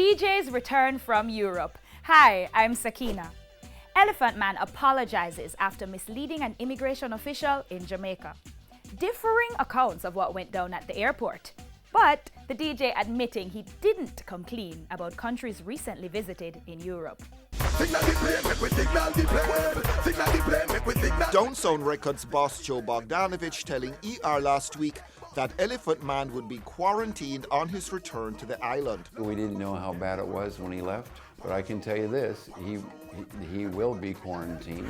DJ's return from Europe. Hi, I'm Sakina. Elephant Man apologizes after misleading an immigration official in Jamaica. Differing accounts of what went down at the airport. But the DJ admitting he didn't come clean about countries recently visited in Europe. Downsound Records boss Joe Bogdanovich telling ER last week that Elephant Man would be quarantined on his return to the island. We didn't know how bad it was when he left, but I can tell you this, he will be quarantined.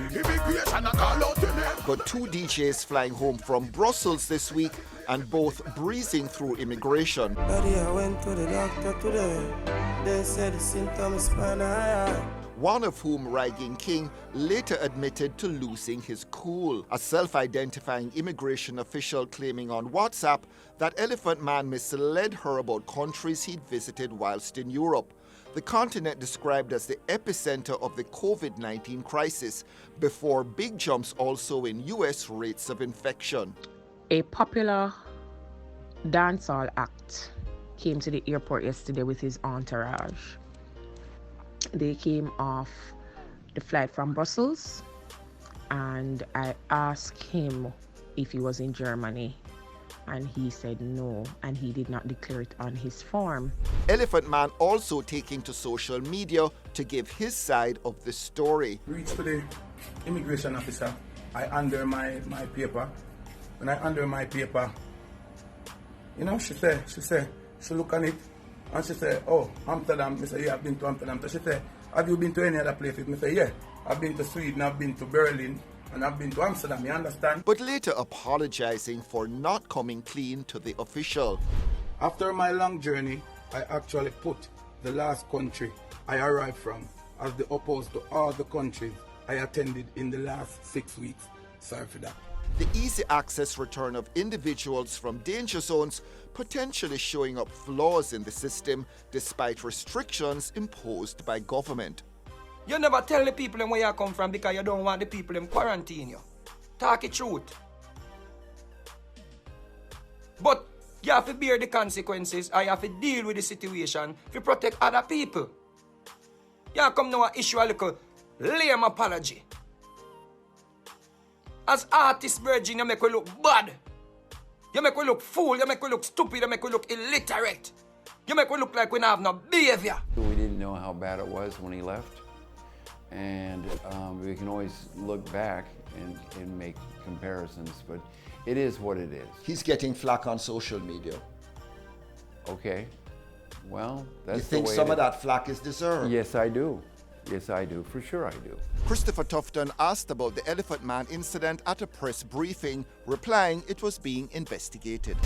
But two DJs flying home from Brussels this week and both breezing through immigration. Buddy, I went to the doctor today. They said the symptoms are One of whom, Ragging King, later admitted to losing his cool. A self-identifying immigration official claiming on WhatsApp that Elephant Man misled her about countries he'd visited whilst in Europe. The continent described as the epicenter of the COVID-19 crisis, before big jumps also in US rates of infection. A popular dancehall act came to the airport yesterday with his entourage. They came off the flight from Brussels, and I asked him if he was in Germany, and he said no, and he did not declare it on his form. Elephant Man also taking to social media to give his side of the story. Reached to the immigration officer. I under my paper. When I under my paper, she look on it, and she said, oh, Amsterdam. I said, yeah, I've been to Amsterdam. So she said, have you been to any other places? I said, yeah, I've been to Sweden, I've been to Berlin, and I've been to Amsterdam, you understand? But later apologizing for not coming clean to the official. After my long journey, I actually put the last country I arrived from as the opposed to all the countries I attended in the last 6 weeks. Sorry for that. The easy access return of individuals from danger zones potentially showing up flaws in the system despite restrictions imposed by government. You never tell the people where you come from because you don't want the people in quarantine you. Talk it truth. But you have to bear the consequences, or you have to deal with the situation to protect other people. You come now and issue a little lame apology. As artist virgin, you make we look bad. You make we look fool, you make we look stupid, you make we look illiterate. You make we look like we don't have no behavior. We didn't know how bad it was when he left, and we can always look back and make comparisons, but it is what it is. He's getting flack on social media. Okay, well, that's You think the way some of that flack is deserved? Yes, I do. Yes, I do. For sure I do. Christopher Tufton asked about the Elephant Man incident at a press briefing, replying it was being investigated.